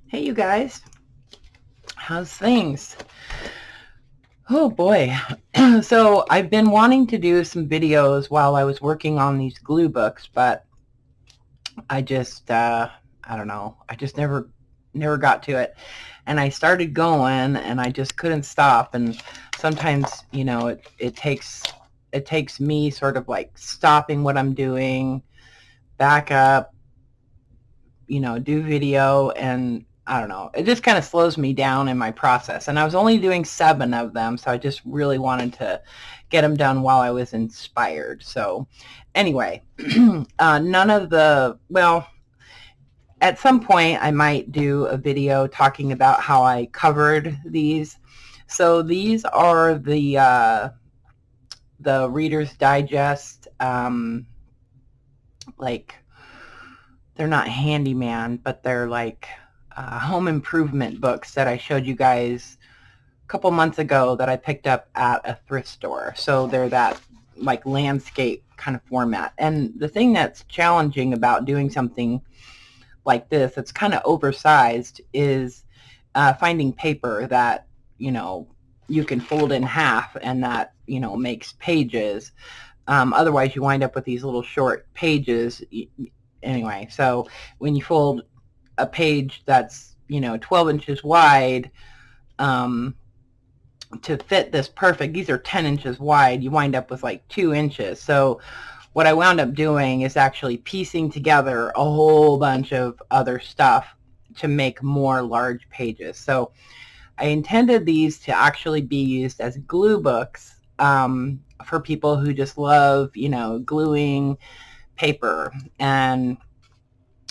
Hey, you guys. How's things? Oh boy. So I've been wanting to do some videos while I was working on these glue books, but I just, I don't know. I just never got to it. And I started going and I just couldn't stop. And sometimes, it takes me sort of like stopping what I'm doing, back up, do video, and I don't know. It just kind of slows me down in my process. And I was only doing 7 of them, so I just really wanted to get them done while I was inspired. So anyway, well, at some point I might do a video talking about how I covered these. So these are the Reader's Digest, like, they're not handyman, but they're like home improvement books that I showed you guys a couple months ago that I picked up at a thrift store. So they're that like landscape kind of format. And the thing that's challenging about doing something like this, it's kind of oversized, is finding paper that, you can fold in half and that, makes pages. Otherwise you wind up with these little short pages. Anyway, so when you fold a page that's 12 inches wide, to fit this perfect, these are 10 inches wide, you wind up with like 2 inches. So what I wound up doing is actually piecing together a whole bunch of other stuff to make more large pages. So I intended these to actually be used as glue books, for people who just love gluing paper and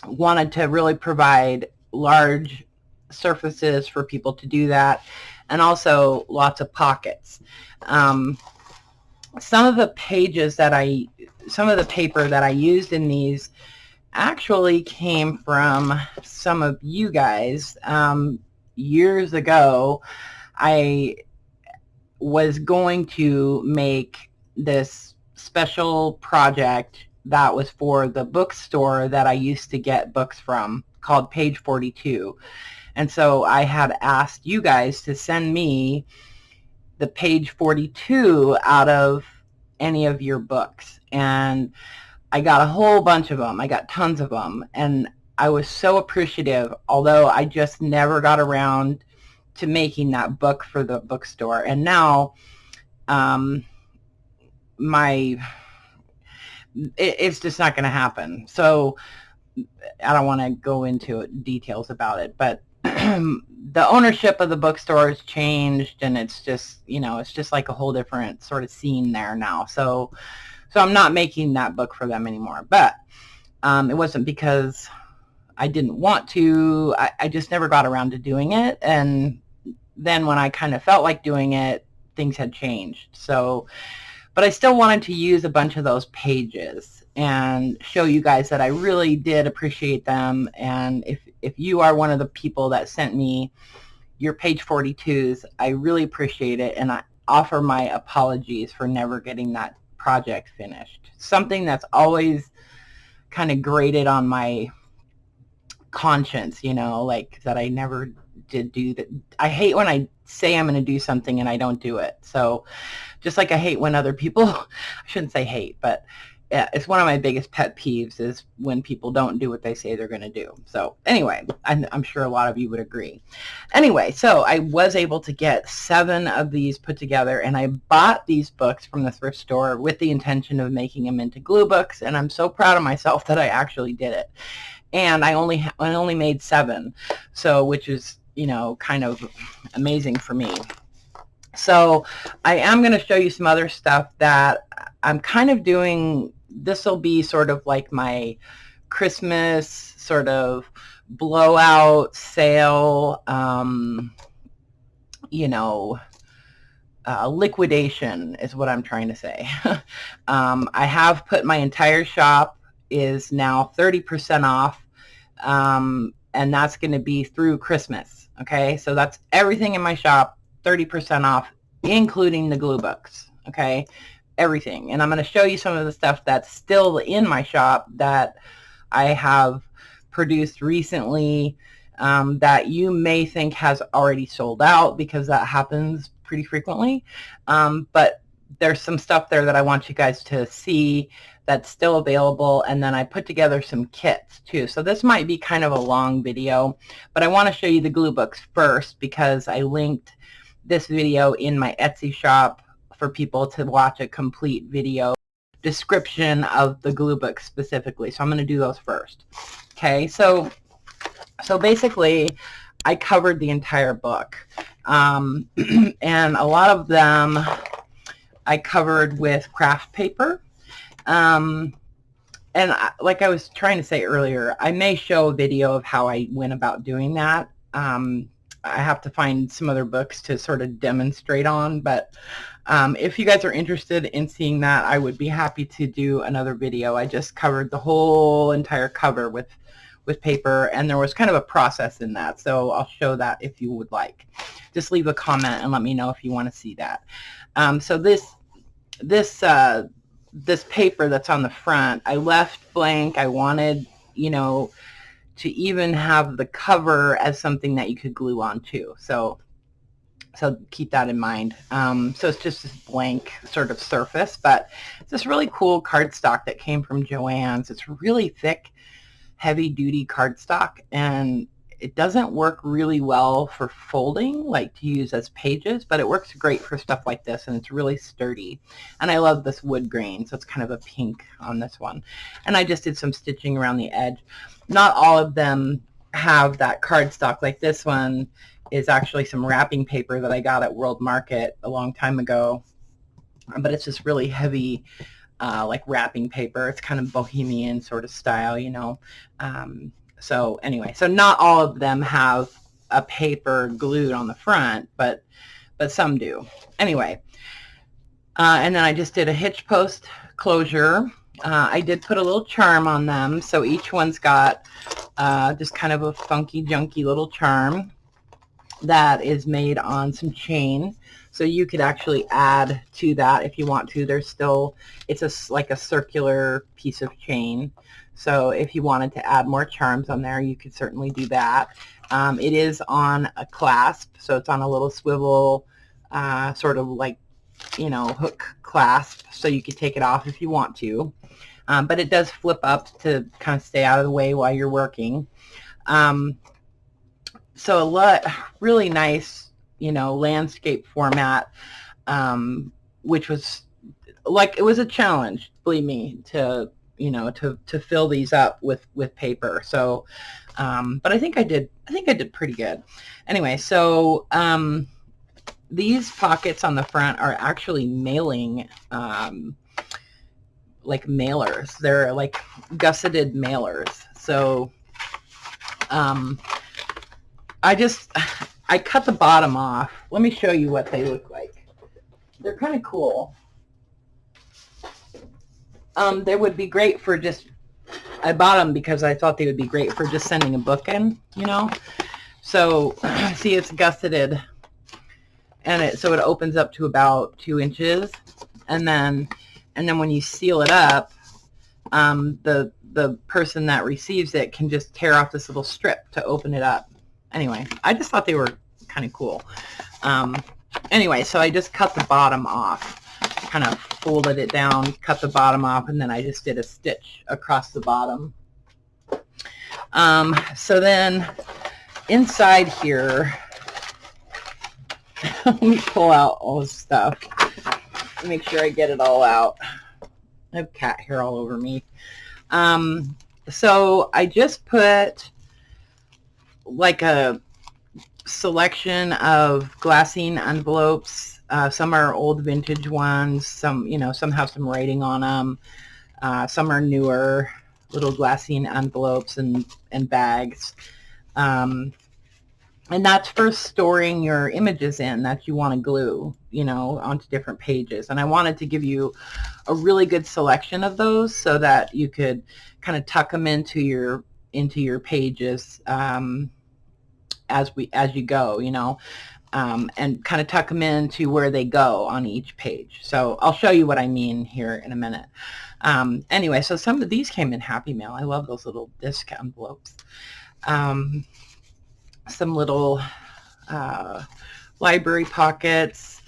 wanted to really provide large surfaces for people to do that, and also lots of pockets. Some of the paper that I used in these actually came from some of you guys. Years ago, I was going to make this special project that was for the bookstore that I used to get books from, called Page 42. And so I had asked you guys to send me the Page 42 out of any of your books. And I got a whole bunch of them. I got tons of them. And I was so appreciative, although I just never got around to making that book for the bookstore. And now, it's just not going to happen. So I don't want to go into details about it, but the ownership of the bookstore has changed, and it's just, it's just like a whole different sort of scene there now. So I'm not making that book for them anymore. But it wasn't because I didn't want to. I just never got around to doing it. And then when I kind of felt like doing it, things had changed. So, but I still wanted to use a bunch of those pages and show you guys that I really did appreciate them. And if you are one of the people that sent me your Page 42s, I really appreciate it. And I offer my apologies for never getting that project finished. Something that's always kind of grated on my conscience, like that I never did do that. I hate when I say I'm going to do something and I don't do it. So just like I hate when other people, I shouldn't say hate, but yeah, it's one of my biggest pet peeves is when people don't do what they say they're going to do. So anyway, I'm sure a lot of you would agree. Anyway, so I was able to get 7 of these put together, and I bought these books from the thrift store with the intention of making them into glue books, and I'm so proud of myself that I actually did it. And I only made 7, so which is, kind of amazing for me. So I am going to show you some other stuff that I'm kind of doing. This will be sort of like my Christmas sort of blowout sale, liquidation is what I'm trying to say. I have put my entire shop is now 30% off, and that's going to be through Christmas. Okay, so that's everything in my shop, 30% off, including the glue books. Okay, everything. And I'm going to show you some of the stuff that's still in my shop that I have produced recently. that you may think has already sold out, because that happens pretty frequently. But there's some stuff there that I want you guys to see that's still available, and then I put together some kits too. So this might be kind of a long video, but I want to show you the glue books first, because I linked this video in my Etsy shop for people to watch a complete video description of the glue books specifically. So I'm going to do those first. Okay, so basically I covered the entire book, and a lot of them I covered with craft paper. And like I was trying to say earlier, I may show a video of how I went about doing that. I have to find some other books to sort of demonstrate on, but if you guys are interested in seeing that, I would be happy to do another video. I just covered the whole entire cover with paper, and there was kind of a process in that, so I'll show that if you would like. Just leave a comment and let me know if you want to see that. So this paper that's on the front, I left blank. I wanted, you know, to even have the cover as something that you could glue on too. So keep that in mind. So it's just this blank sort of surface, but it's this really cool cardstock that came from Joann's. It's really thick, heavy-duty cardstock, and it doesn't work really well for folding, like to use as pages, but it works great for stuff like this, and it's really sturdy. And I love this wood grain, so it's kind of a pink on this one. And I just did some stitching around the edge. Not all of them have that cardstock. Like this one is actually some wrapping paper that I got at World Market a long time ago, but it's just really heavy, like wrapping paper. It's kind of bohemian sort of style, you know. So anyway, so not all of them have a paper glued on the front, but some do. Anyway, and then I just did a hitch post closure. I did put a little charm on them, so each one's got just kind of a funky, junky little charm that is made on some chain. So you could actually add to that if you want to. There's still, it's like a circular piece of chain. So if you wanted to add more charms on there, you could certainly do that. It is on a clasp, so it's on a little swivel, sort of like, you know, hook clasp, so you could take it off if you want to. But it does flip up to kind of stay out of the way while you're working. So a lot, really nice, you know, landscape format, which was like, it was a challenge, believe me, to, you know, to fill these up with paper. So, but I think I did pretty good. Anyway, so these pockets on the front are actually mailing, like mailers. They're like gusseted mailers. So I cut the bottom off. Let me show you what they look like. They're kind of cool. They would be great for just, I bought them because I thought they would be great for just sending a book in, you know. So see, it's gusseted, and so it opens up to about 2 inches, and then when you seal it up, the person that receives it can just tear off this little strip to open it up. Anyway, I just thought they were kind of cool. Anyway, so I just cut the bottom off, kind of folded it down, cut the bottom off, and then I just did a stitch across the bottom. So then inside here, let me pull out all this stuff, make sure I get it all out. I have cat hair all over me. So I just put like a selection of glassine envelopes. Some are old vintage ones, some, you know, some have some writing on them, some are newer little glassine envelopes and bags, and that's for storing your images in that you want to glue, you know, onto different pages. And I wanted to give you a really good selection of those so that you could kind of tuck them into your pages as you go, you know, and kind of tuck them into where they go on each page. So I'll show you what I mean here in a minute. Anyway, so some of these came in Happy Mail. I love those little disc envelopes. some little library pockets,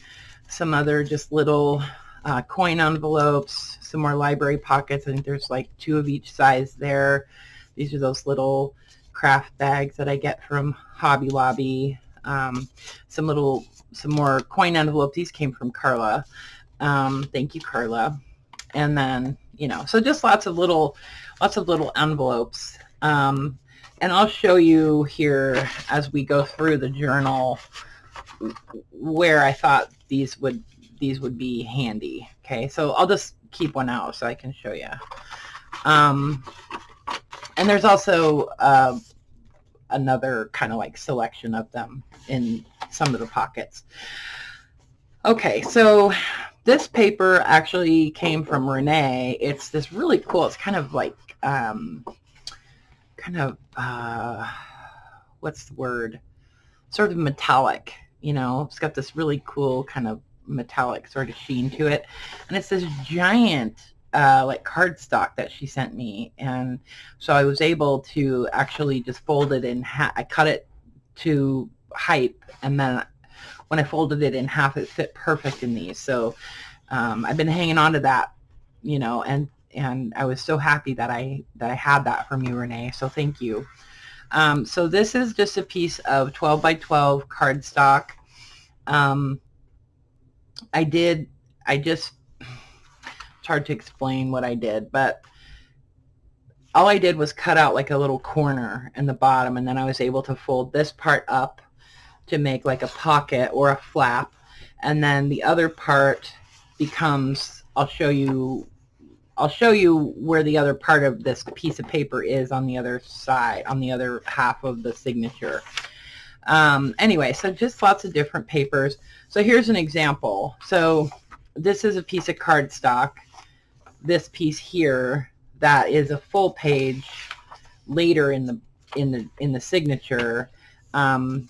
some other just little coin envelopes, some more library pockets. I think there's like 2 of each size there. These are those little craft bags that I get from Hobby Lobby. Some more coin envelopes. These came from Carla. Thank you, Carla. And then, so just lots of little envelopes. And I'll show you here as we go through the journal where I thought these would be handy. Okay, so I'll just keep one out so I can show you. And there's also another kind of like selection of them in some of the pockets. Okay, so this paper actually came from Renee. It's this really cool, it's kind of like, what's the word? Sort of metallic, it's got this really cool kind of metallic sort of sheen to it. And it's this giant like cardstock that she sent me. And so I was able to actually just fold it in half. I cut it to height, and then when I folded it in half, it fit perfect in these. So I've been hanging on to that, and I was so happy that I had that from you, Renee. So thank you. So this is just a piece of 12 by 12 cardstock. It's hard to explain what I did, but all I did was cut out like a little corner in the bottom, and then I was able to fold this part up to make like a pocket or a flap, and then the other part becomes, I'll show you where the other part of this piece of paper is on the other side, on the other half of the signature. Anyway, so just lots of different papers. So here's an example. So this is a piece of cardstock. This piece here, that is a full page later in the signature. And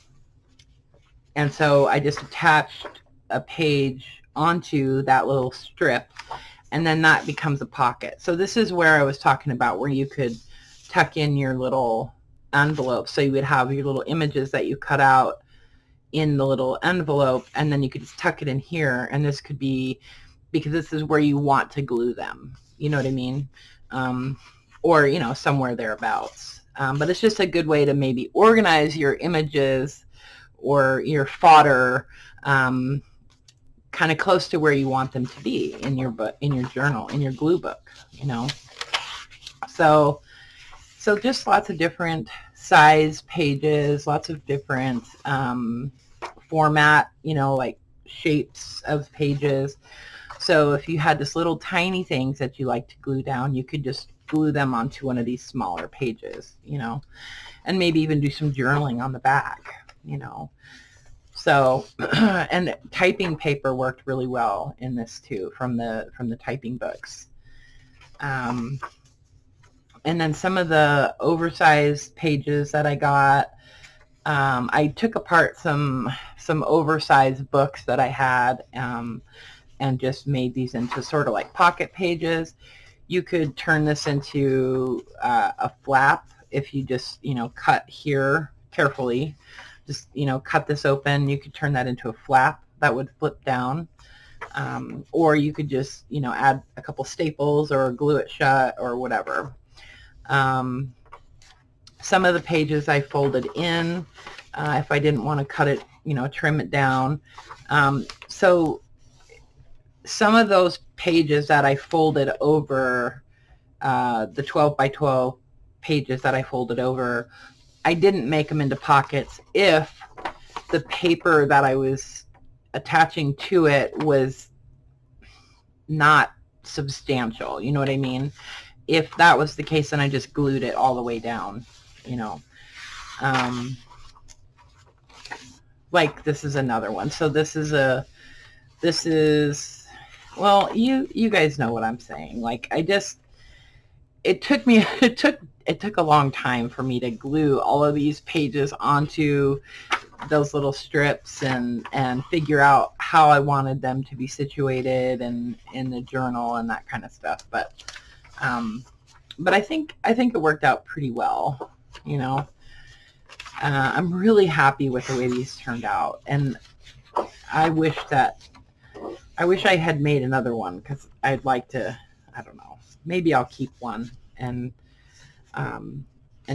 so I just attached a page onto that little strip, and then that becomes a pocket. So this is where I was talking about, where you could tuck in your little envelope. So you would have your little images that you cut out in the little envelope, and then you could just tuck it in here, and this could be, because this is where you want to glue them, you know what I mean? Or, somewhere thereabouts. But it's just a good way to maybe organize your images or your fodder kind of close to where you want them to be in your book, in your journal, in your glue book, So just lots of different size pages, lots of different format, like shapes of pages. So if you had this little tiny things that you like to glue down, you could just glue them onto one of these smaller pages, and maybe even do some journaling on the back, So, and typing paper worked really well in this too, from the typing books. And then some of the oversized pages that I got, I took apart some oversized books that I had, and just made these into sort of like pocket pages. You could turn this into a flap if you just, cut here carefully. Just, cut this open. You could turn that into a flap that would flip down. Or you could just, add a couple staples or glue it shut or whatever. Some of the pages I folded in if I didn't want to cut it, trim it down. So some of those pages that I folded over, the 12 by 12 pages that I folded over, I didn't make them into pockets if the paper that I was attaching to it was not substantial, you know what I mean? If that was the case, then I just glued it all the way down, like this is another one. So this is, well, you guys know what I'm saying. Like it took a long time for me to glue all of these pages onto those little strips and figure out how I wanted them to be situated and in the journal and that kind of stuff. But I think it worked out pretty well, I'm really happy with the way these turned out, and I wish I had made another one, because I'd like to, I don't know, maybe I'll keep one and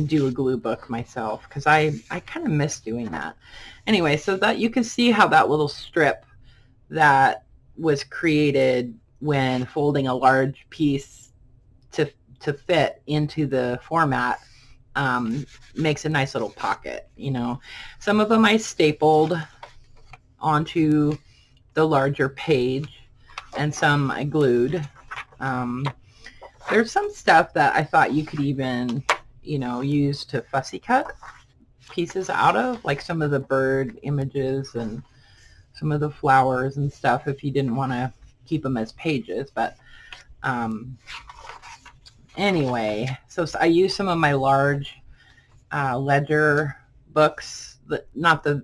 do a glue book myself, because I kind of miss doing that. Anyway, so that you can see how that little strip that was created when folding a large piece to fit into the format makes a nice little pocket. You know, some of them I stapled onto the larger page, and some I glued. There's some stuff that I thought you could even, you know, use to fussy cut pieces out of, like some of the bird images and some of the flowers and stuff, if you didn't want to keep them as pages. But anyway, so I used some of my large ledger books, not the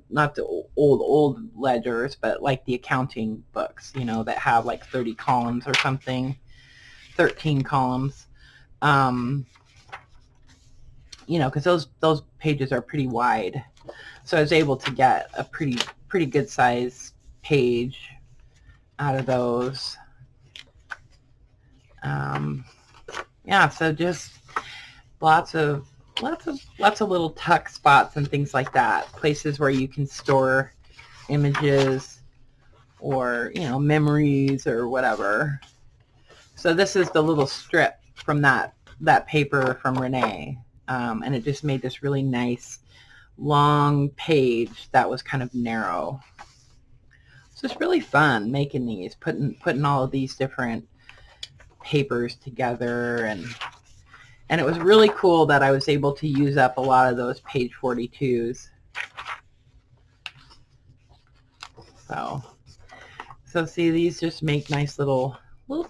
old ledgers, but like the accounting books, you know, that have like 30 columns or something, 13 columns. You know, because those pages are pretty wide, so I was able to get a pretty good size page out of those. Yeah, so just lots of little tuck spots and things like that, places where you can store images or, you know, memories or whatever. So this is the little strip from that paper from Renee, and it just made this really nice long page that was kind of narrow. So it's really fun making these, putting all of these different papers together, and it was really cool that I was able to use up a lot of those page 42s. So see, these just make nice little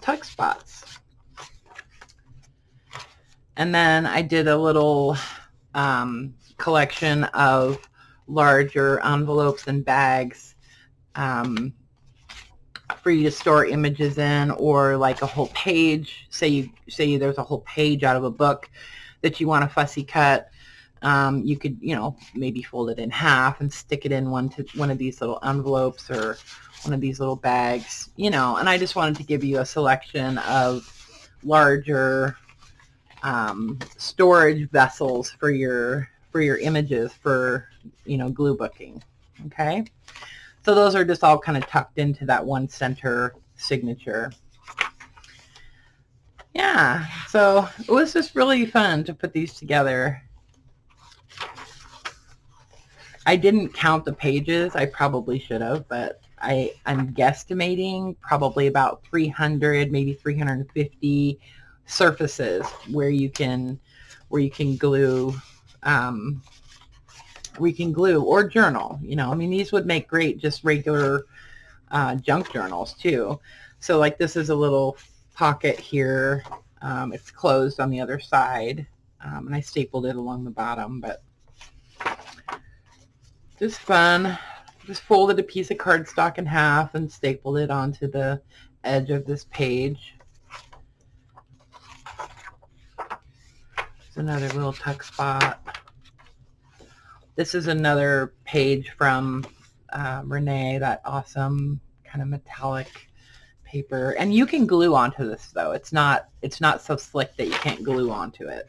tuck spots. And then I did a little collection of larger envelopes and bags for you to store images in, or like a whole page. Say there's a whole page out of a book that you want to fussy cut. You could, you know, maybe fold it in half and stick it in one of these little envelopes or one of these little bags, you know. And I just wanted to give you a selection of larger storage vessels for your images for, you know, glue booking. Okay, so those are just all kind of tucked into that one center signature. Yeah, so it was just really fun to put these together. I didn't count the pages. I probably should have, but I'm guesstimating probably about 300, maybe 350 surfaces where you can glue, or journal. You know, I mean, these would make great just regular junk journals too. So like this is a little pocket here. It's closed on the other side, and I stapled it along the bottom, but just fun. Just folded a piece of cardstock in half and stapled it onto the edge of this page. It's another little tuck spot. This is another page from Renee, that awesome kind of metallic paper. And you can glue onto this though. It's not so slick that you can't glue onto it.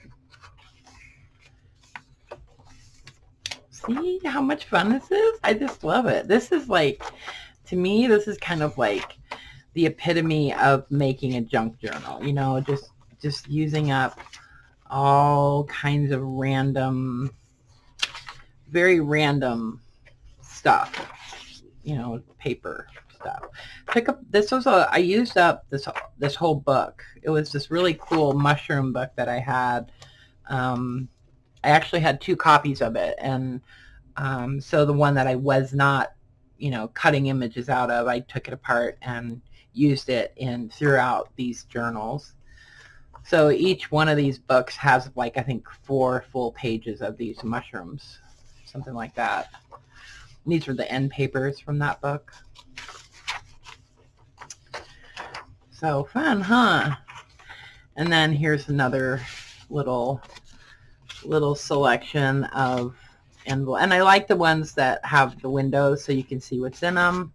See how much fun this is? I just love it. This is like, to me, this is kind of like the epitome of making a junk journal. You know, just using up all kinds of random, very random stuff, you know, paper stuff. I used up this whole book. It was this really cool mushroom book that I had. I actually had 2 copies of it, and so the one that I was not, you know, cutting images out of, I took it apart and used it throughout these journals. So each one of these books has, like, I think 4 full pages of these mushrooms, something like that. And these are the end papers from that book. So fun, huh? And then here's another little selection of envelope. And I like the ones that have the windows so you can see what's in them.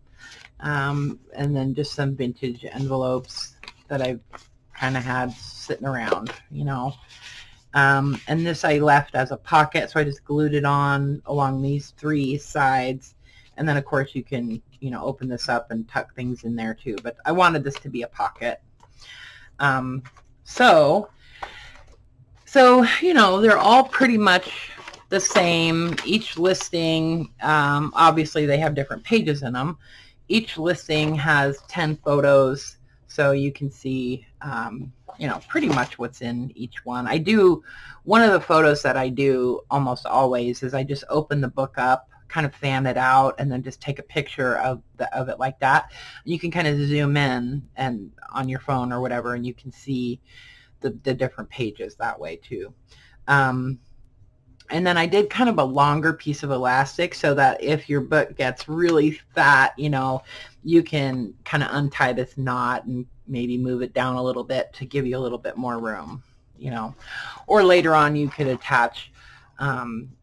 And then just some vintage envelopes that I've kind of had sitting around, you know. And this I left as a pocket, so I just glued it on along these three sides. And then, of course, you can, you know, open this up and tuck things in there too. But I wanted this to be a pocket. So, you know, they're all pretty much the same. Each listing, obviously they have different pages in them. Each listing has 10 photos, so you can see, you know, pretty much what's in each one. I do, one of the photos that I do almost always is I just open the book up, kind of fan it out, and then just take a picture of it like that. You can kind of zoom in and on your phone or whatever, and you can see the different pages that way too. And then I did kind of a longer piece of elastic so that if your book gets really fat, you know, you can kind of untie this knot and maybe move it down a little bit to give you a little bit more room, you know. Or later on you could attach,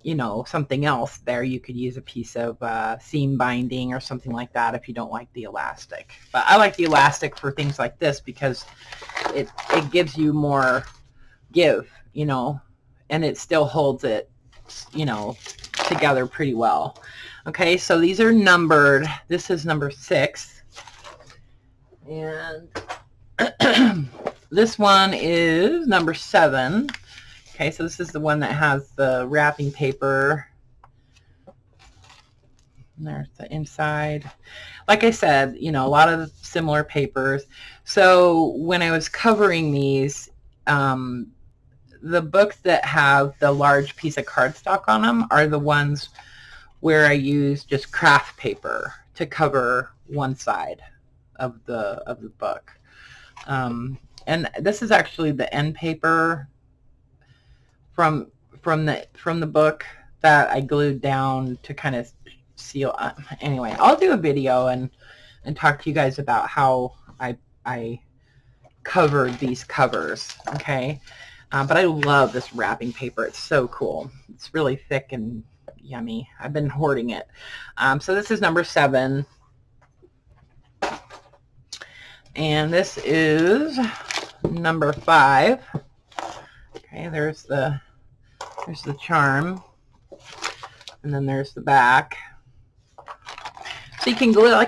you know, something else there. You could use a piece of seam binding or something like that if you don't like the elastic. But I like the elastic for things like this because it gives you more give, you know, and it still holds it, you know, together pretty well. Okay, so these are numbered. This is number 6. And this one is number 7. Okay, so this is the one that has the wrapping paper. And there's the inside. Like I said, you know, a lot of similar papers. So when I was covering these, the books that have the large piece of cardstock on them are the ones where I use just craft paper to cover one side of the book. And this is actually the end paper from the book that I glued down to kind of seal. Anyway, I'll do a video and talk to you guys about how I covered these covers. Okay. But I love this wrapping paper. It's so cool. It's really thick and yummy. I've been hoarding it. So this is number 7. And this is number 5. Okay, there's the charm. And then there's the back. So you can glue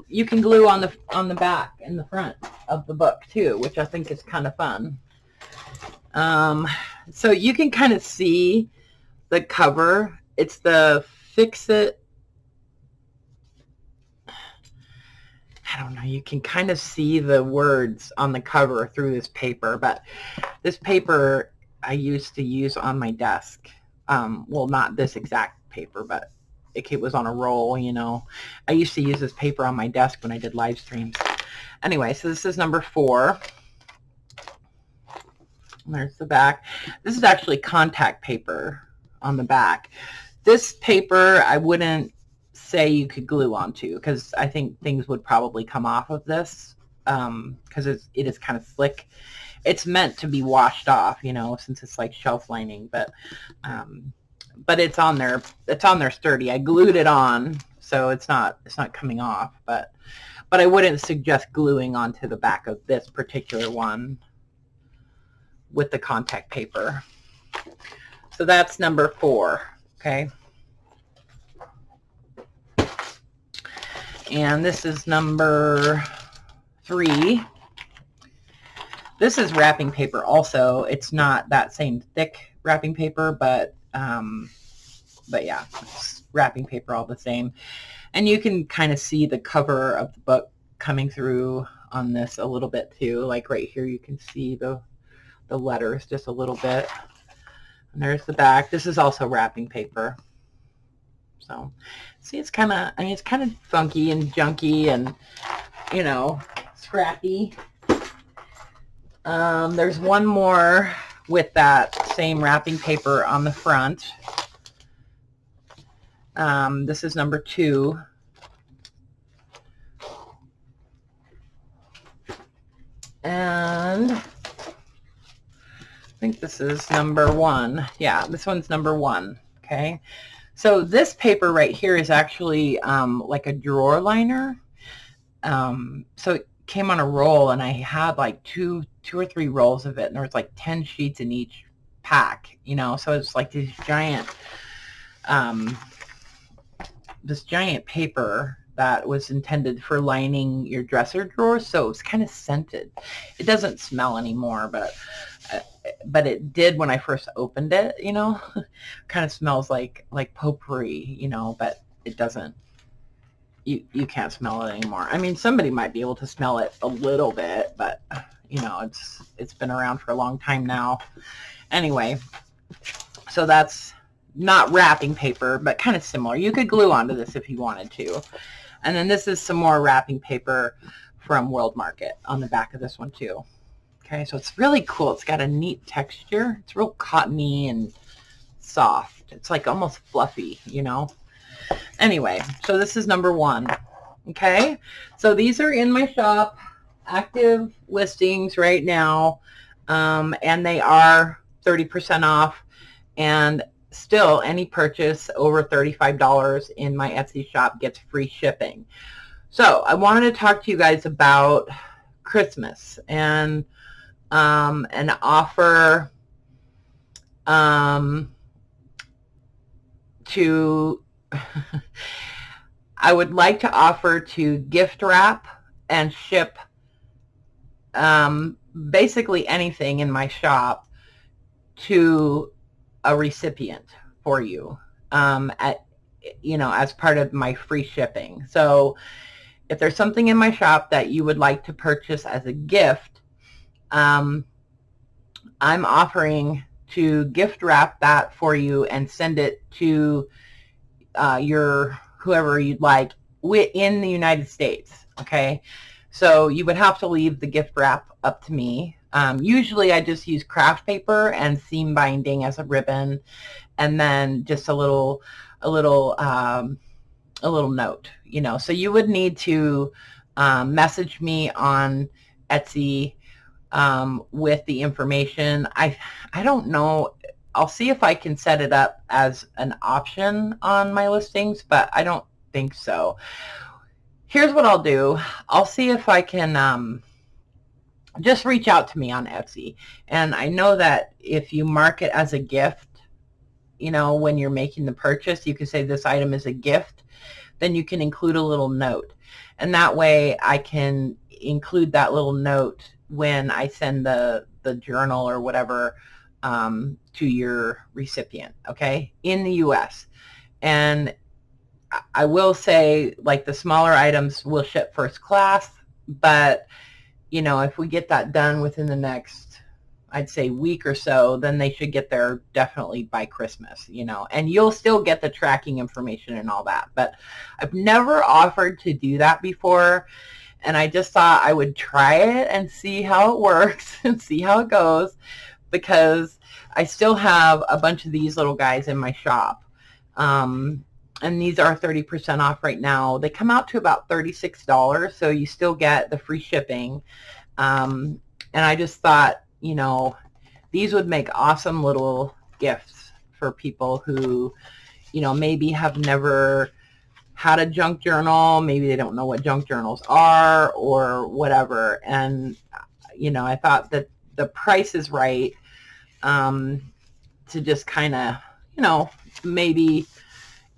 you can glue on the back and the front of the book too, which I think is kind of fun. So you can kind of see the cover. It's the Fix It. I don't know. You can kind of see the words on the cover through this paper, but this paper I used to use on my desk. Well, not this exact paper, but it was on a roll, you know. I used to use this paper on my desk when I did live streams. Anyway, so this is number 4. There's the back. This is actually contact paper on the back. This paper I wouldn't say you could glue onto because I think things would probably come off of this because it is kind of slick. It's meant to be washed off, you know, since it's like shelf lining, but it's on there. It's on there sturdy. I glued it on, so it's not coming off. But I wouldn't suggest gluing onto the back of this particular one with the contact paper. So that's number 4, okay? And this is number 3. This is wrapping paper also. It's not that same thick wrapping paper, but yeah, it's wrapping paper all the same. And you can kind of see the cover of the book coming through on this a little bit too. Like right here, you can see the letters just a little bit. And there's the back. This is also wrapping paper. So see, it's kind of, I mean, it's kind of funky and junky and, you know, scrappy. There's one more with that same wrapping paper on the front. This is number 2. And I think this is number 1. Yeah, this one's number 1. Okay. So this paper right here is actually like a drawer liner. So it came on a roll, and I had like two or three rolls of it, and there was like 10 sheets in each pack, you know. So it's like this giant paper that was intended for lining your dresser drawers. So it's kind of scented. It doesn't smell anymore, but it did when I first opened it, you know. Kind of smells like potpourri, you know, but it doesn't. You can't smell it anymore. I mean, somebody might be able to smell it a little bit, but you know, it's been around for a long time now. Anyway, so that's not wrapping paper, but kind of similar. You could glue onto this if you wanted to. And then this is some more wrapping paper from World Market on the back of this one too. Okay, so it's really cool. It's got a neat texture. It's real cottony and soft. It's like almost fluffy, you know. Anyway, so this is number one. Okay, so these are in my shop, active listings right now, and they are 30% off, and still any purchase over $35 in my Etsy shop gets free shipping. So I wanted to talk to you guys about Christmas and an offer to I would like to offer to gift wrap and ship basically anything in my shop to a recipient for you, as part of my free shipping. So if there's something in my shop that you would like to purchase as a gift, I'm offering to gift wrap that for you and send it to your whoever you'd like in the United States. Okay, so you would have to leave the gift wrap up to me. Usually I just use craft paper and seam binding as a ribbon, and then just a little note, you know. So you would need to message me on Etsy with the information. I don't know. I'll see if I can set it up as an option on my listings, but I don't think so. Here's what I'll do. I'll see if I can just reach out to me on Etsy. And I know that if you mark it as a gift, you know, when you're making the purchase, you can say this item is a gift. Then you can include a little note. And that way I can include that little note when I send the journal or whatever to your recipient, okay, in the U.S. And I will say, like, the smaller items will ship first class, but, you know, if we get that done within the next, I'd say, week or so, then they should get there definitely by Christmas, you know, and you'll still get the tracking information and all that. But I've never offered to do that before, and I just thought I would try it and see how it works and see how it goes, because I still have a bunch of these little guys in my shop. And these are 30% off right now. They come out to about $36, so you still get the free shipping. And I just thought, you know, these would make awesome little gifts for people who, you know, maybe have never had a junk journal. Maybe they don't know what junk journals are or whatever. And, you know, I thought that the price is right to just kind of, you know, maybe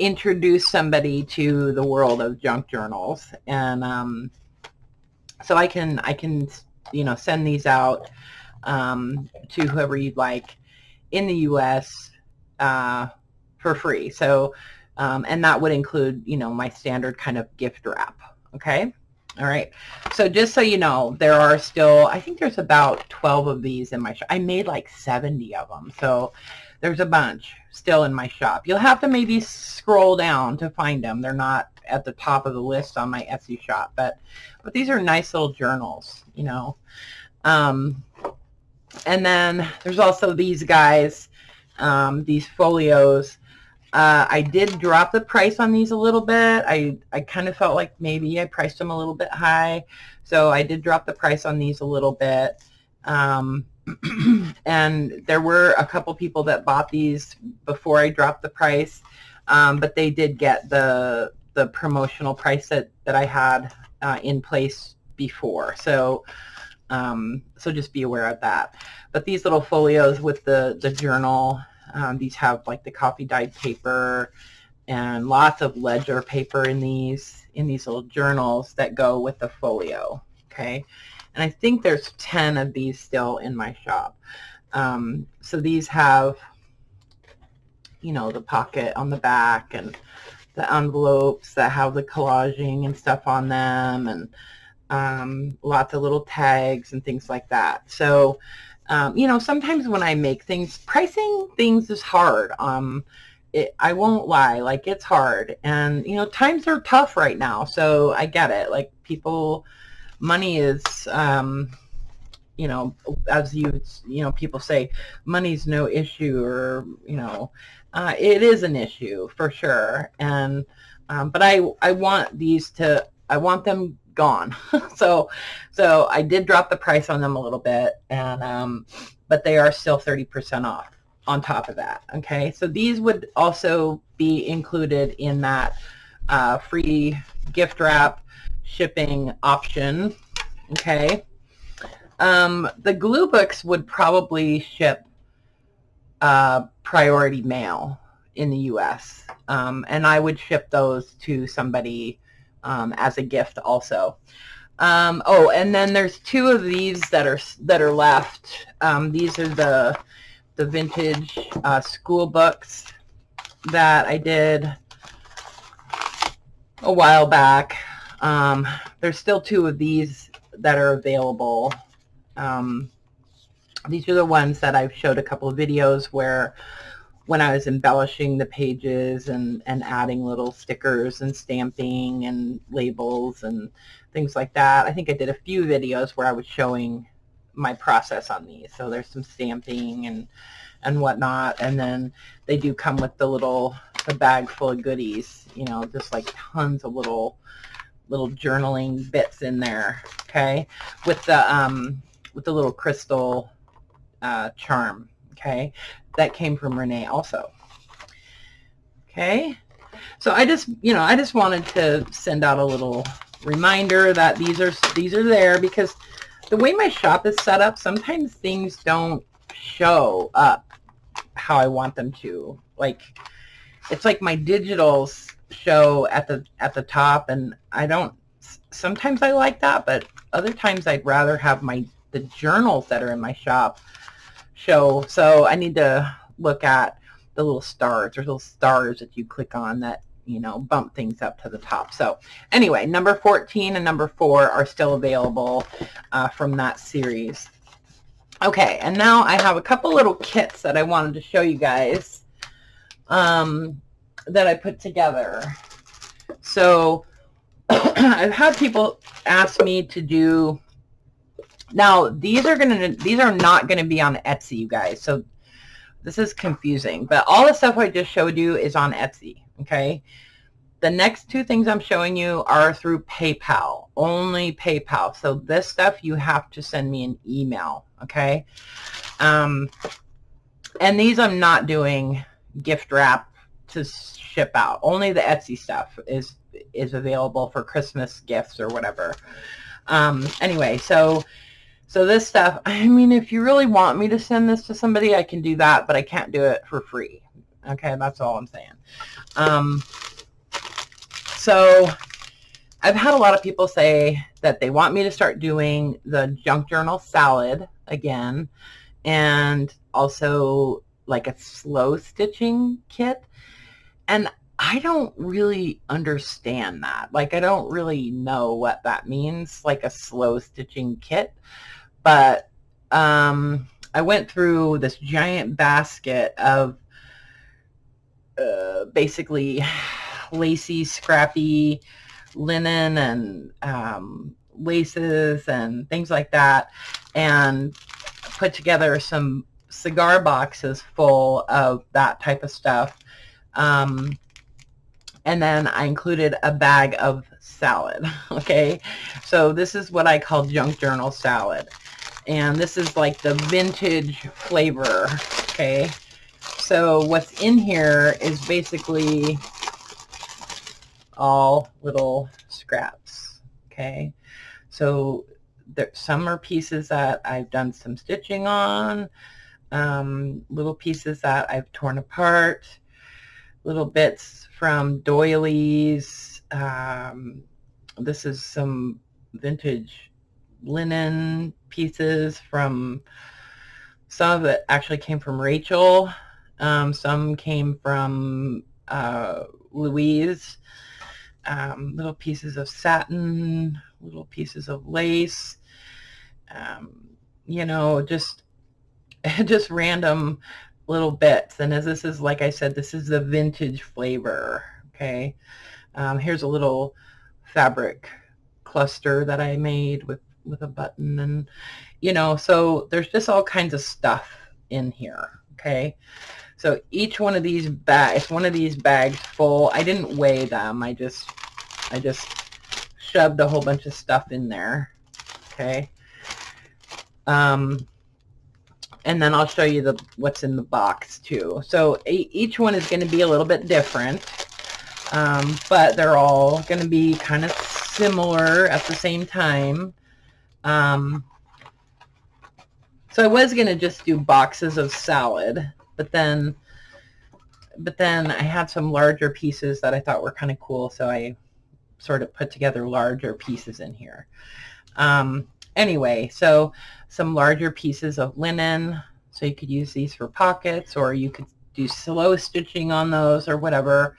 introduce somebody to the world of junk journals. And so I can you know, send these out to whoever you'd like in the U.S. For free. So and that would include, you know, my standard kind of gift wrap. Okay. All right. So just so you know, there are still, I think there's about 12 of these in my shop. I made like 70 of them. So there's a bunch still in my shop. You'll have to maybe scroll down to find them. They're not at the top of the list on my Etsy shop, but these are nice little journals, you know. And then there's also these guys, these folios. I did drop the price on these a little bit. I kind of felt like maybe I priced them a little bit high. So I did drop the price on these a little bit. And there were a couple people that bought these before I dropped the price. but they did get the promotional price that I had in place before. So so just be aware of that. But these little folios with the journal, these have like the coffee dyed paper and lots of ledger paper in these little journals that go with the folio. Okay, and I think there's 10 of these still in my shop. So these have, you know, the pocket on the back and the envelopes that have the collaging and stuff on them, and lots of little tags and things like that. So, you know, sometimes when I make things, pricing things is hard. I won't lie, like it's hard, and you know, times are tough right now, so I get it. Like people, money is, you know, as you know, people say money's no issue, or you know, it is an issue for sure. And but I want these to, I want them gone. so I did drop the price on them a little bit, and but they are still 30% off on top of that. Okay, so these would also be included in that free gift wrap shipping option. Okay, the glue books would probably ship priority mail in the US, and I would ship those to somebody as a gift also. Oh, and then there's 2 of these that are left. These are the vintage school books that I did a while back. There's still 2 of these that are available. These are the ones that I've showed a couple of videos where when I was embellishing the pages and adding little stickers and stamping and labels and things like that. I think I did a few videos where I was showing my process on these. So there's some stamping and whatnot, and then they do come with the bag full of goodies, you know, just like tons of little journaling bits in there. Okay, with the little crystal charm. Okay, that came from Renee also. Okay, so I just wanted to send out a little reminder that these are there, because the way my shop is set up, sometimes things don't show up how I want them to. Like, it's like my digitals show at the top, and I don't, sometimes I like that, but other times I'd rather have the journals that are in my shop show. So I need to look at the little stars. There's little stars that you click on that, you know, bump things up to the top. So anyway, number 14 and number 4 are still available from that series. Okay, and now I have a couple little kits that I wanted to show you guys that I put together. So I've had people ask me to do, now these are not gonna be on Etsy, you guys, so this is confusing, but all the stuff I just showed you is on Etsy. Okay, the next 2 things I'm showing you are through PayPal, only PayPal. So this stuff you have to send me an email. Okay, and these I'm not doing gift wrap to ship out. Only the Etsy stuff is available for Christmas gifts or whatever. Anyway, so this stuff, I mean, if you really want me to send this to somebody, I can do that, but I can't do it for free. Okay, that's all I'm saying. So I've had a lot of people say that they want me to start doing the junk journal salad again, and also like a slow stitching kit. And I don't really understand that. Like, I don't really know what that means, like a slow stitching kit. But I went through this giant basket of basically lacy, scrappy linen and laces and things like that, and put together some cigar boxes full of that type of stuff. And then I included a bag of salad. Okay, so this is what I call junk journal salad, and this is like the vintage flavor. Okay, So what's in here is basically all little scraps, okay? So there, some are pieces that I've done some stitching on, little pieces that I've torn apart, little bits from doilies. This is some vintage linen pieces from, some of it actually came from Rachel. Some came from Louise. Little pieces of satin, little pieces of lace, you know, just random little bits. And as this is, like I said, this is the vintage flavor, okay? Here's a little fabric cluster that I made with a button, and you know, so there's just all kinds of stuff in here, okay? So each one of these bags, full. I didn't weigh them. I just shoved a whole bunch of stuff in there, okay? And then I'll show you what's in the box too. So each one is going to be a little bit different, but they're all going to be kind of similar at the same time. So I was going to just do boxes of salad, but then I had some larger pieces that I thought were kind of cool, so I sort of put together larger pieces in here. Anyway, so some larger pieces of linen, so you could use these for pockets, or you could do slow stitching on those or whatever.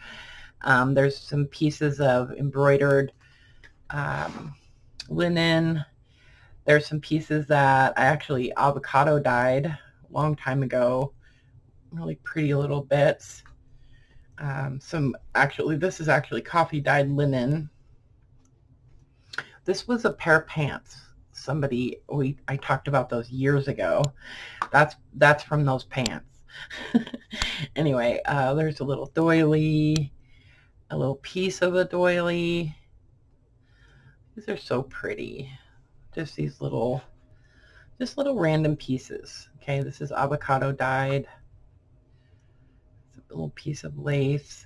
There's some pieces of embroidered linen. There's some pieces that I actually avocado dyed a long time ago. Really pretty little bits. This is actually coffee dyed linen. This was a pair of pants. I talked about those years ago. That's from those pants. Anyway, there's a little doily, a little piece of a doily. These are so pretty. Just these little random pieces. Okay, this is avocado dyed. It's a little piece of lace,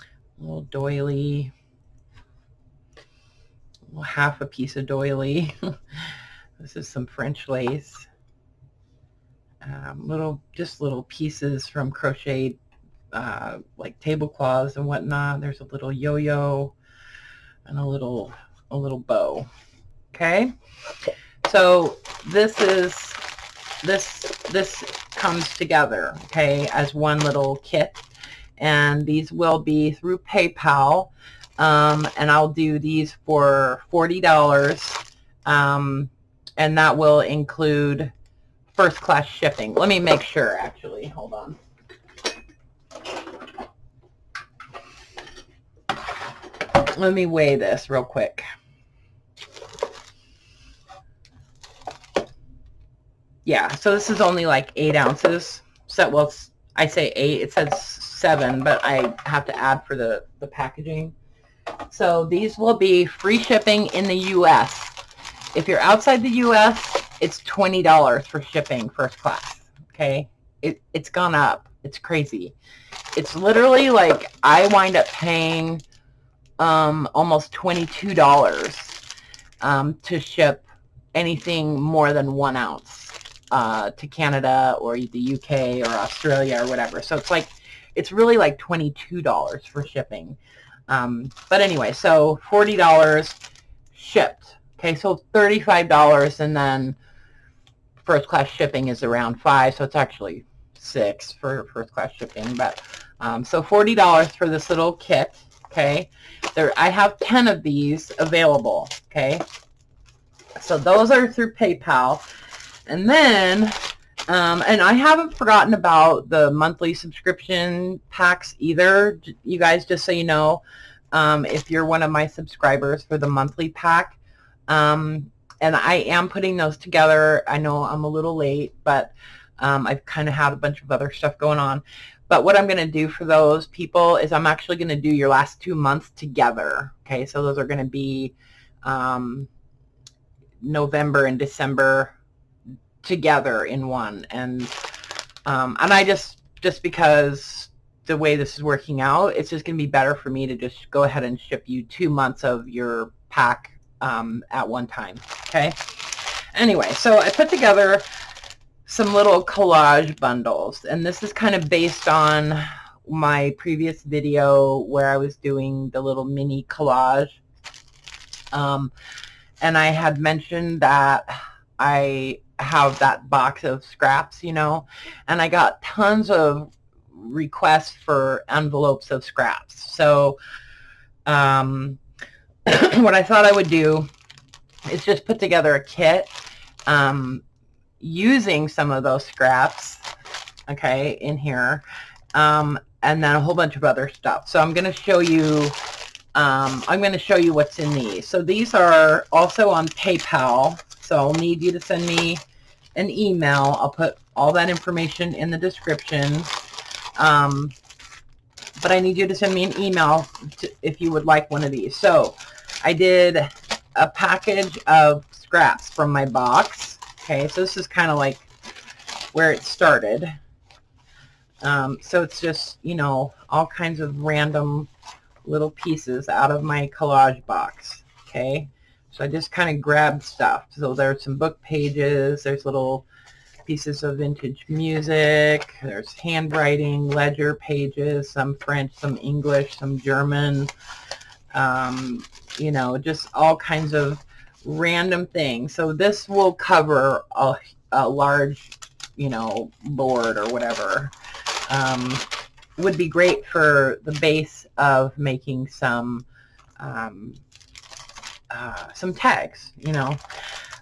a little doily, half a piece of doily. This is some French lace. Little pieces from crocheted like tablecloths and whatnot. There's a little yo-yo and a little bow. Okay, so this comes together, okay, as one little kit, and these will be through PayPal, and I'll do these for $40, and that will include first class shipping. Let me make sure, actually, hold on. Let me weigh this real quick. Yeah, so this is only like 8 ounces. So, well, I say 8. It says 7, but I have to add for the packaging. So these will be free shipping in the U.S. If you're outside the U.S., it's $20 for shipping first class. Okay, it's gone up. It's crazy. It's literally like I wind up paying almost $22 to ship anything more than 1 ounce. To Canada or the UK or Australia or whatever. So it's really like $22 for shipping. But anyway, so $40 shipped. Okay, so $35, and then first class shipping is around $5, so it's actually $6 for first class shipping. But so $40 for this little kit. Okay, I have 10 of these available. Okay, so those are through PayPal. And then, and I haven't forgotten about the monthly subscription packs either, you guys, just so you know, if you're one of my subscribers for the monthly pack. And I am putting those together. I know I'm a little late, but I've kind of had a bunch of other stuff going on. But what I'm going to do for those people is I'm actually going to do your last 2 months together. Okay, so those are going to be November and December together in one, and I just just because the way this is working out, it's just going to be better for me to just go ahead and ship you 2 months of your pack at one time. Okay. Anyway, so I put together some little collage bundles, and this is kind of based on my previous video where I was doing the little mini collage. And I had mentioned that I have that box of scraps, you know, and I got tons of requests for envelopes of scraps. So what I thought I would do is just put together a kit using some of those scraps, okay, in here, and then a whole bunch of other stuff. So I'm going to show you what's in these. So these are also on PayPal, so I'll need you to send me an email. I'll put all that information in the description. But I need you to send me an email if you would like one of these. So I did a package of scraps from my box. Okay, so this is kind of like where it started. So it's just, you know, all kinds of random little pieces out of my collage box. Okay, so I just kind of grabbed stuff. So there's some book pages, there's little pieces of vintage music, there's handwriting, ledger pages, some French, some English, some German, you know, just all kinds of random things. So this will cover a large, you know, board or whatever. Would be great for the base of making some tags, you know.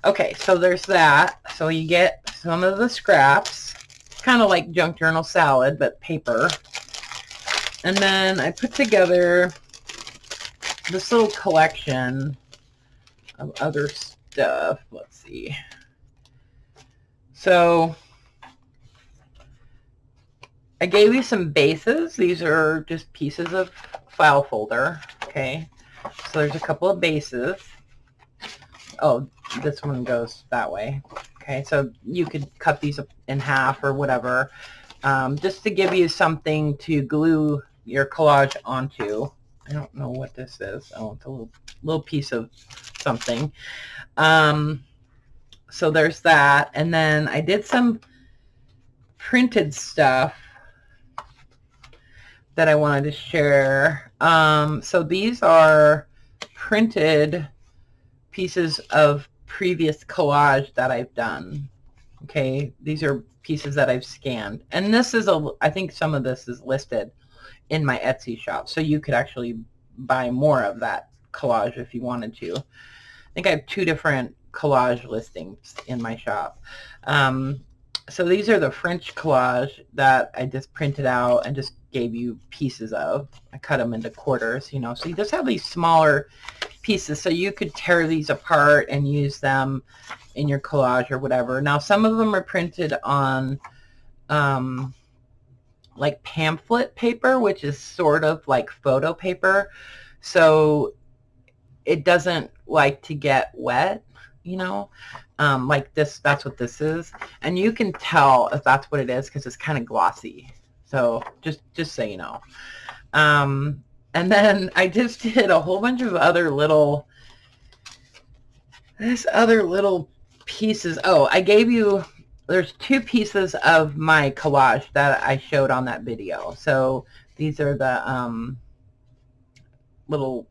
Okay, so there's that. So you get some of the scraps, kind of like junk journal salad, but paper. And then I put together this little collection of other stuff. Let's see. So I gave you some bases. These are just pieces of file folder. Okay, so there's a couple of bases. Oh, this one goes that way. Okay, so you could cut these in half or whatever, just to give you something to glue your collage onto. I don't know what this is. Oh, it's a little piece of something. So there's that. And then I did some printed stuff that I wanted to share. So these are printed pieces of previous collage that I've done. Okay, these are pieces that I've scanned, and this is I think some of this is listed in my Etsy shop, so you could actually buy more of that collage if you wanted to. I think I have 2 different collage listings in my shop. So these are the French collage that I just printed out and just gave you pieces of. I cut them into quarters, you know, so you just have these smaller pieces, so you could tear these apart and use them in your collage or whatever. Now some of them are printed on like pamphlet paper, which is sort of like photo paper, so it doesn't like to get wet, you know, like this. That's what this is, and you can tell if that's what it is because it's kind of glossy. So just so you know. And then I just did a whole bunch of other little pieces. Oh, I gave you, there's 2 pieces of my collage that I showed on that video. So these are the little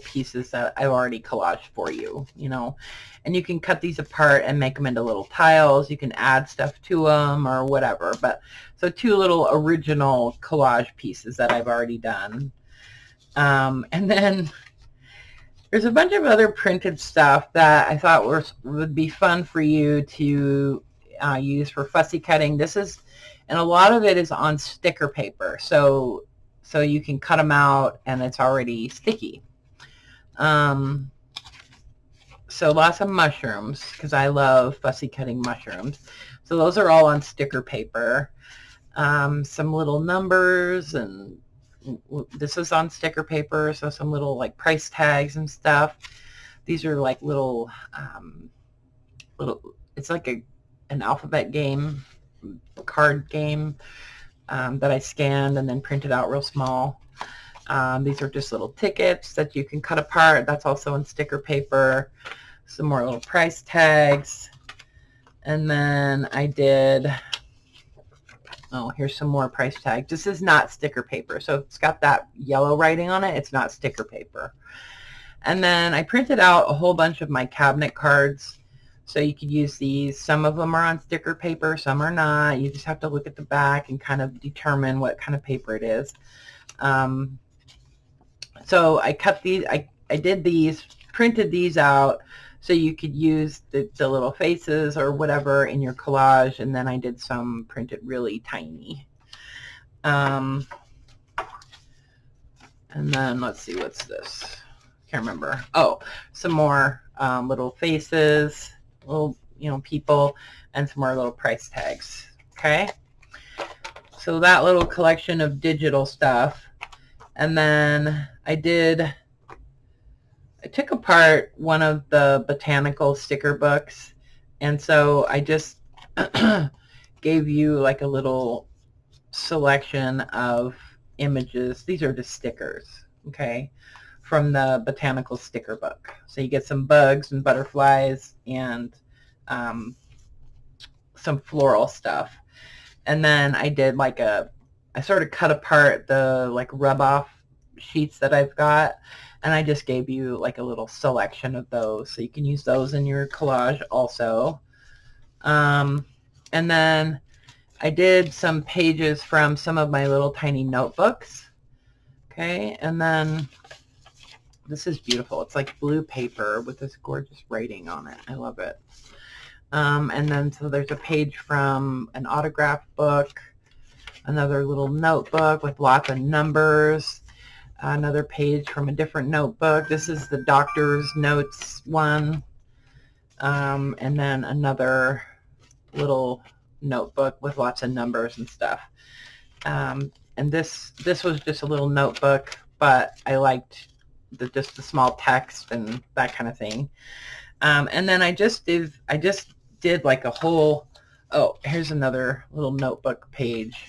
pieces that I've already collaged for you, you know. And you can cut these apart and make them into little tiles. You can add stuff to them or whatever. But so 2 little original collage pieces that I've already done. And then there's a bunch of other printed stuff that I thought would be fun for you to use for fussy cutting. This is, and a lot of it is on sticker paper. So you can cut them out and it's already sticky. So lots of mushrooms, because I love fussy cutting mushrooms. So those are all on sticker paper. Some little numbers, and this is on sticker paper, so some little like price tags and stuff. These are like little, it's like an alphabet game card game that I scanned and then printed out real small. These are just little tickets that you can cut apart. That's also in sticker paper. Some more little price tags. And then I did, oh, here's some more price tags. This is not sticker paper. So it's got that yellow writing on it. It's not sticker paper. And then I printed out a whole bunch of my cabinet cards. So you could use these. Some of them are on sticker paper, some are not. You just have to look at the back and kind of determine what kind of paper it is. So I cut these, I did these, printed these out so you could use the little faces or whatever in your collage, and then I did some printed really tiny. And then let's see, what's this? Can't remember. Oh, some more little faces, little, you know, people, and some more little price tags. Okay, so that little collection of digital stuff. And then I took apart one of the Botanical sticker books, and so I just gave you like a little selection of images. These are just stickers, okay, from the Botanical sticker book. So you get some bugs and butterflies and some floral stuff. And then I did like I sort of cut apart the like rub off sheets that I've got, and I just gave you like a little selection of those, so you can use those in your collage also. And then I did some pages from some of my little tiny notebooks. Okay, and then this is beautiful. It's like blue paper with this gorgeous writing on it. I love it. And then so there's a page from an autograph book, another little notebook with lots of numbers, another page from a different notebook. This is the doctor's notes one, and then another little notebook with lots of numbers and stuff. And this was just a little notebook, but I liked just the small text and that kind of thing. And then I just did like a whole, oh, here's another little notebook page.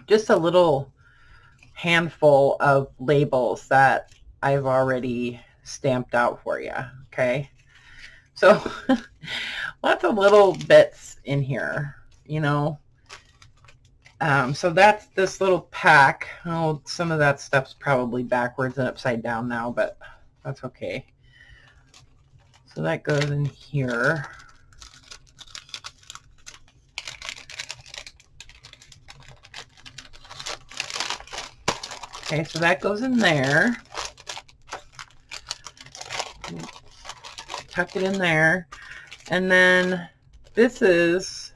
Just a little handful of labels that I've already stamped out for you. Okay, so lots of little bits in here, you know. So that's this little pack. Oh, some of that stuff's probably backwards and upside down now, but that's okay. So that goes in here. Okay, so that goes in there. Tuck it in there. And then this is...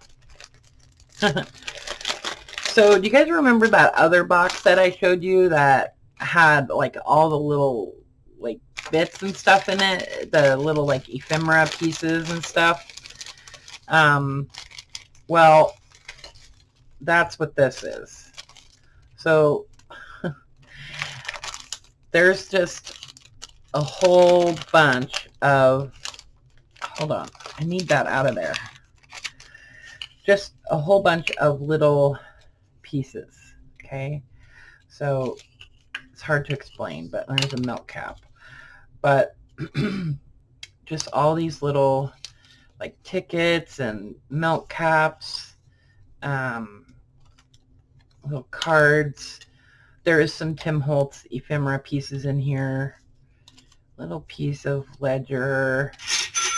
So do you guys remember that other box that I showed you that had like all the little like bits and stuff in it? The little like ephemera pieces and stuff? Well, that's what this is. So there's just a whole bunch of, hold on, I need that out of there. Just a whole bunch of little pieces, okay? So it's hard to explain, but there's a milk cap. But just all these little like tickets and milk caps, little cards. There is some Tim Holtz ephemera pieces in here. Little piece of ledger,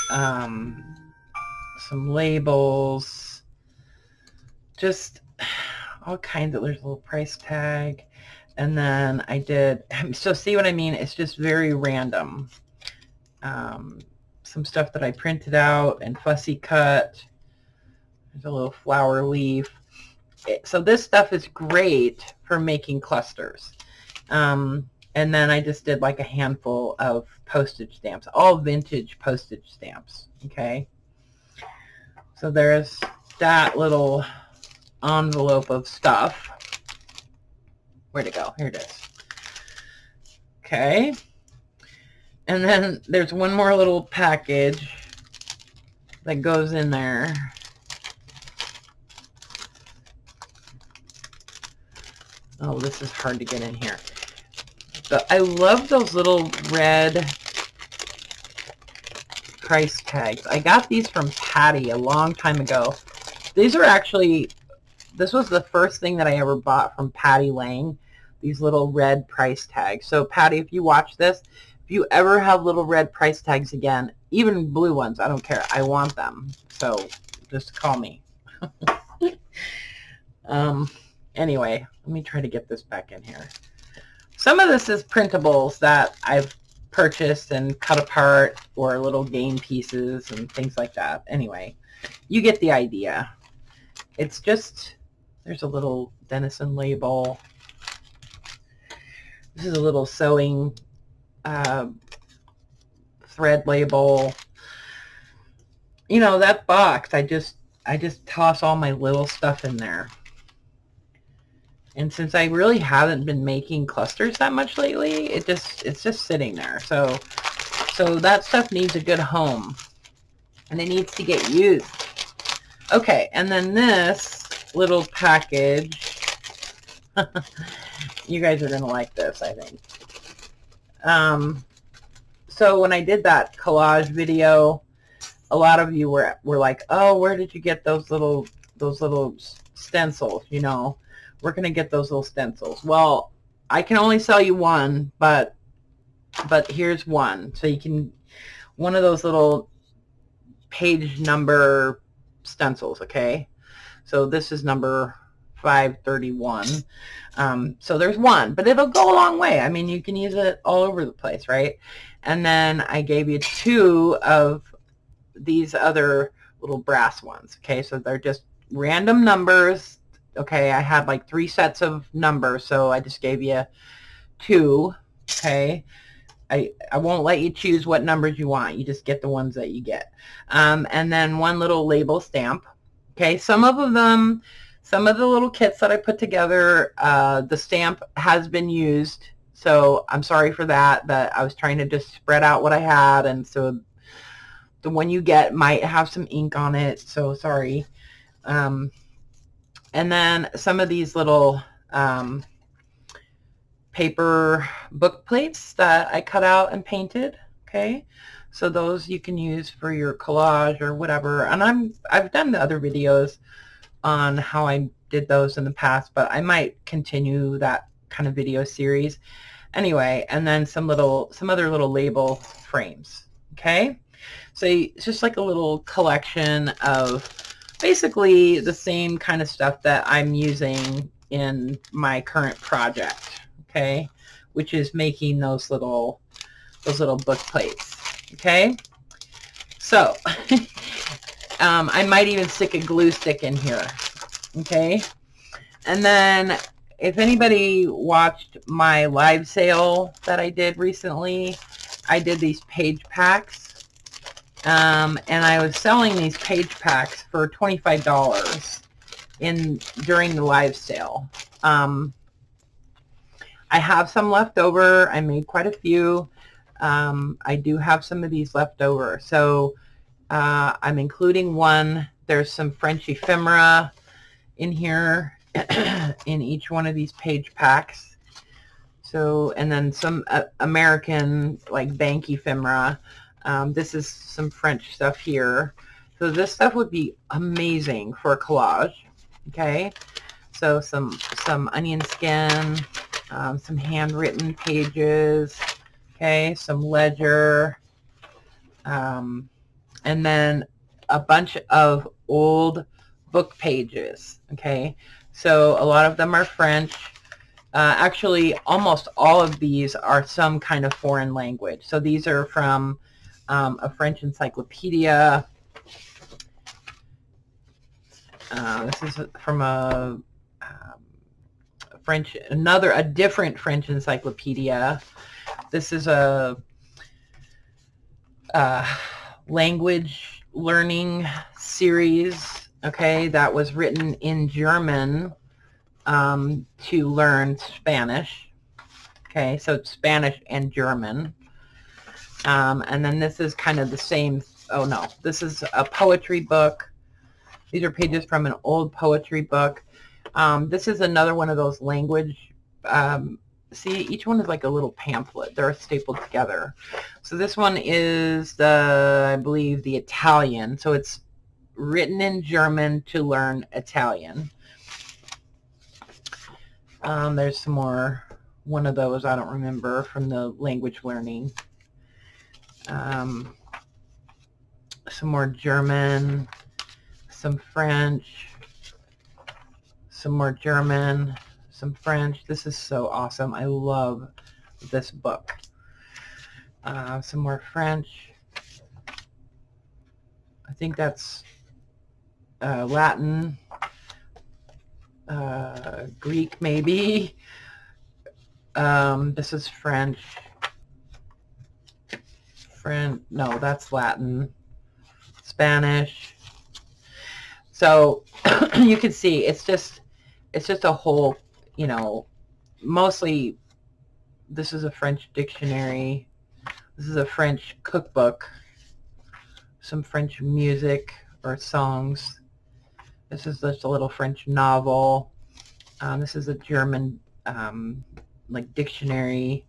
some labels, just all kinds of, there's a little price tag. And then I did, so see what I mean? It's just very random. Some stuff that I printed out and fussy cut. There's a little flower leaf. So this stuff is great for making clusters. And then I just did like a handful of postage stamps, all vintage postage stamps, okay? So there's that little envelope of stuff. Where'd it go? Here it is. Okay. And then there's one more little package that goes in there. Oh, this is hard to get in here. But I love those little red price tags. I got these from Patty a long time ago. These are actually, this was the first thing that I ever bought from Patty Lang, these little red price tags. So Patty, if you watch this, if you ever have little red price tags again, even blue ones, I don't care. I want them. So just call me. Anyway, let me try to get this back in here. Some of this is printables that I've purchased and cut apart, or little game pieces and things like that. Anyway, you get the idea. It's just, there's a little Denison label. This is a little sewing thread label. You know, that box, I just toss all my little stuff in there. And since I really haven't been making clusters that much lately, it's just sitting there. So that stuff needs a good home, and it needs to get used. Okay, and then this little package, you guys are gonna like this, I think. So when I did that collage video, a lot of you were like, oh, where did you get those little stencils? You know, we're going to get those little stencils. Well, I can only sell you one, but here's one. So you can, one of those little page number stencils, okay? So this is number 531. So there's one, but it'll go a long way. I mean, you can use it all over the place, right? And then I gave you 2 of these other little brass ones, okay? So they're just random numbers. Okay, I had like 3 sets of numbers, so I just gave you 2, okay? I won't let you choose what numbers you want. You just get the ones that you get. And then 1 little label stamp, okay? Some of the little kits that I put together, the stamp has been used, so I'm sorry for that, but I was trying to just spread out what I had, and so the one you get might have some ink on it, so sorry. And then some of these little paper book plates that I cut out and painted, okay? So those you can use for your collage or whatever. And I've done the other videos on how I did those in the past, but I might continue that kind of video series. Anyway, and then some other little label frames, okay? So it's just like a little collection of basically the same kind of stuff that I'm using in my current project, okay, which is making those little book plates, okay? So I might even stick a glue stick in here, okay? And then if anybody watched my live sale that I did recently, I did these page packs. And I was selling these page packs for $25 during the live sale. I have some left over. I made quite a few. I do have some of these left over. So I'm including one. There's some French ephemera in here in each one of these page packs. So, and then some American like bank ephemera. This is some French stuff here. So this stuff would be amazing for a collage, okay? So some onion skin, some handwritten pages, okay? Some ledger, and then a bunch of old book pages, okay? So a lot of them are French. Actually, almost all of these are some kind of foreign language. So these are from a French encyclopedia. This is from a different French encyclopedia. This is a language learning series, okay, that was written in German to learn Spanish. Okay, so it's Spanish and German. And then this is kind of the same. Oh no, this is a poetry book. These are pages from an old poetry book. This is another one of those language see, each one is like a little pamphlet. They're stapled together. So this one is the, I believe, the Italian. So it's written in German to learn Italian. There's some more, one of those I don't remember from the language learning. Some more German, some French, some more German, some French. This is so awesome. I love this book. Some more French. I think that's Latin, Greek maybe. This is French. No, that's Latin. Spanish. So you can see it's just a whole, you know, mostly this is a French dictionary. This is a French cookbook. Some French music or songs. This is just a little French novel. This is a German like dictionary.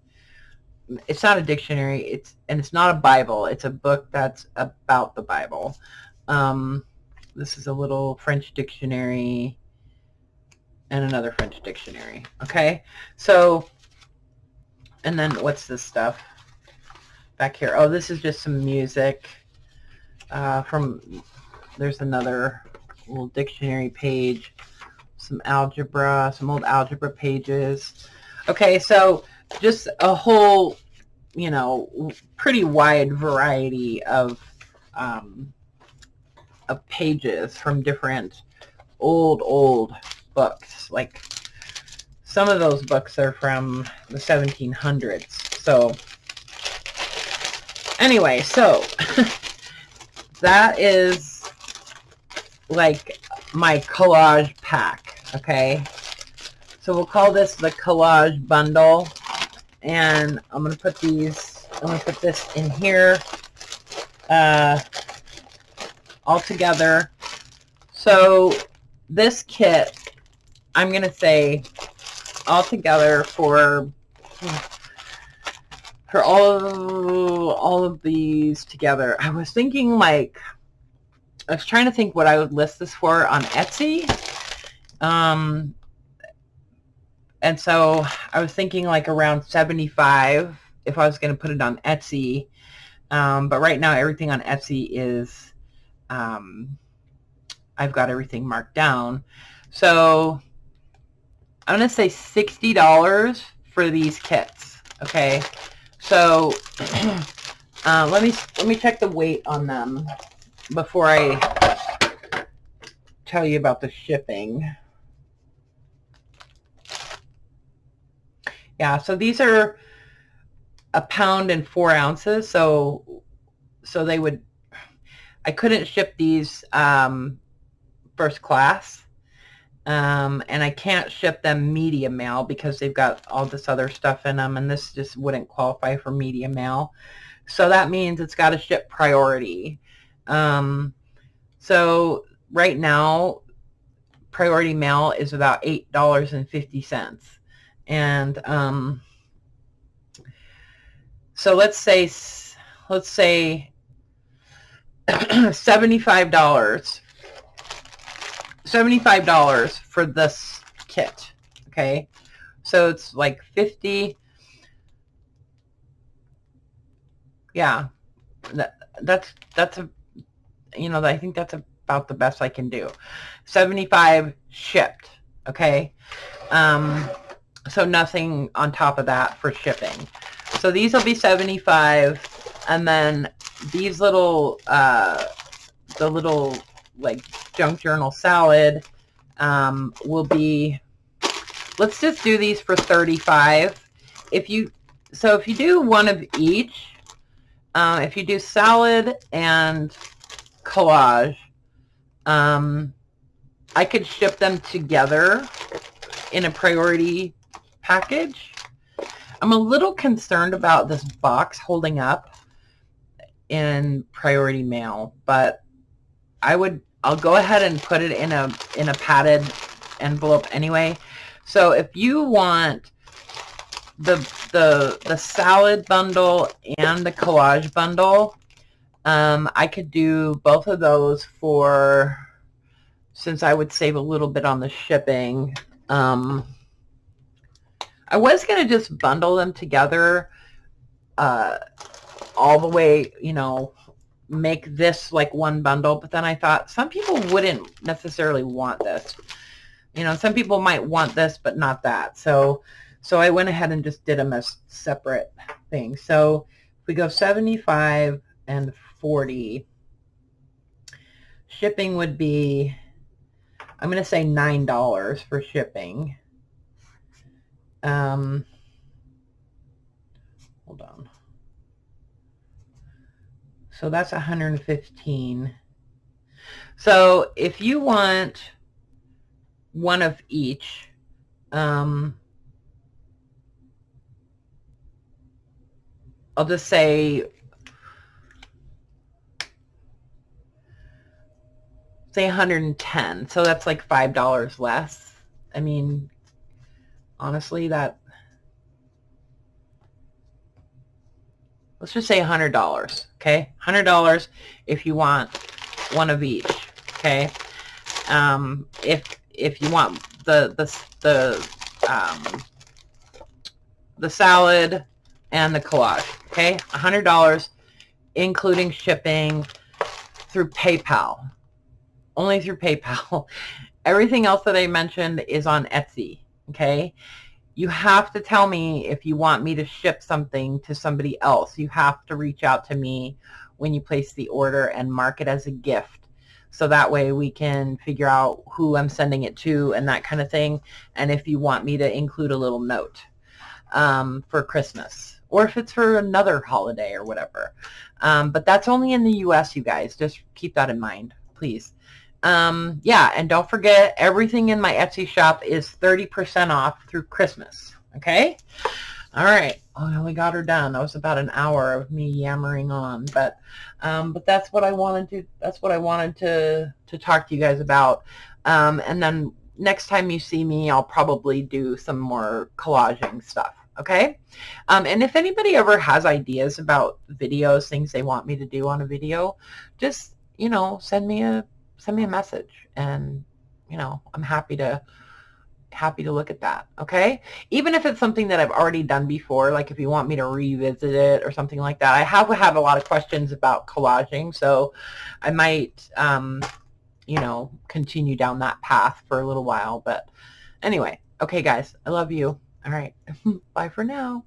It's not a dictionary. It's not a Bible. It's a book that's about the Bible. This is a little French dictionary and another French dictionary. Okay, so, and then what's this stuff back here? Oh, this is just some music there's another little dictionary page, some algebra, some old algebra pages. Okay, so just a whole, you know, pretty wide variety of pages from different old books. Like some of those books are from the 1700s. So anyway, so that is like my collage pack. Okay, so we'll call this the collage bundle, and I'm gonna put this in here all together. So this kit, I'm gonna say all together for all of these together, I was thinking, like, I was trying to think what I would list this for on Etsy. And so I was thinking like around 75 if I was going to put it on Etsy. But right now everything on Etsy is, I've got everything marked down. So I'm going to say $60 for these kits. Okay. So let me check the weight on them before I tell you about the shipping. Yeah, so these are 1 pound and 4 ounces. So they would, I couldn't ship these first class, and I can't ship them medium mail because they've got all this other stuff in them, and this just wouldn't qualify for medium mail. So that means it's got to ship priority. So right now, priority mail is about $8.50. And so let's say $75 for this kit. Okay, so it's like 50. Yeah, that's a, you know, I think that's about the best I can do. 75 shipped. Okay, so nothing on top of that for shipping. So these will be 75, and then these little the little like junk journal salad will be, let's just do these for 35. If you do one of each, if you do salad and collage, I could ship them together in a priority package. I'm a little concerned about this box holding up in priority mail, but I'll go ahead and put it in a padded envelope anyway. So if you want the salad bundle and the collage bundle, I could do both of those for, since I would save a little bit on the shipping. I was going to just bundle them together all the way, you know, make this like one bundle, but then I thought some people wouldn't necessarily want this. You know, some people might want this, but not that. So I went ahead and just did them as separate things. So if we go 75 and 40, shipping would be, I'm going to say $9 for shipping. Hold on. So that's 115. So if you want one of each, I'll just say 110. So that's like $5 less. I mean, honestly, that, let's just say $100. Okay, $100 if you want one of each. Okay, if you want the salad and the collage. Okay, $100 including shipping through PayPal. Only through PayPal. Everything else that I mentioned is on Etsy. Okay, you have to tell me if you want me to ship something to somebody else. You have to reach out to me when you place the order and mark it as a gift. So that way we can figure out who I'm sending it to and that kind of thing. And if you want me to include a little note for Christmas, or if it's for another holiday or whatever. But that's only in the US, you guys. Just keep that in mind, please. Yeah, and don't forget, everything in my Etsy shop is 30% off through Christmas. Okay? All right. Oh, we got her done. That was about an hour of me yammering on, but that's what I wanted to. That's what I wanted to talk to you guys about. And then next time you see me, I'll probably do some more collaging stuff. Okay? And if anybody ever has ideas about videos, things they want me to do on a video, just, you know, send me a message, and, you know, I'm happy to look at that. Okay, even if it's something that I've already done before, like if you want me to revisit it or something like that. I have had a lot of questions about collaging, so I might you know, continue down that path for a little while. But anyway, okay guys, I love you. All right. Bye for now.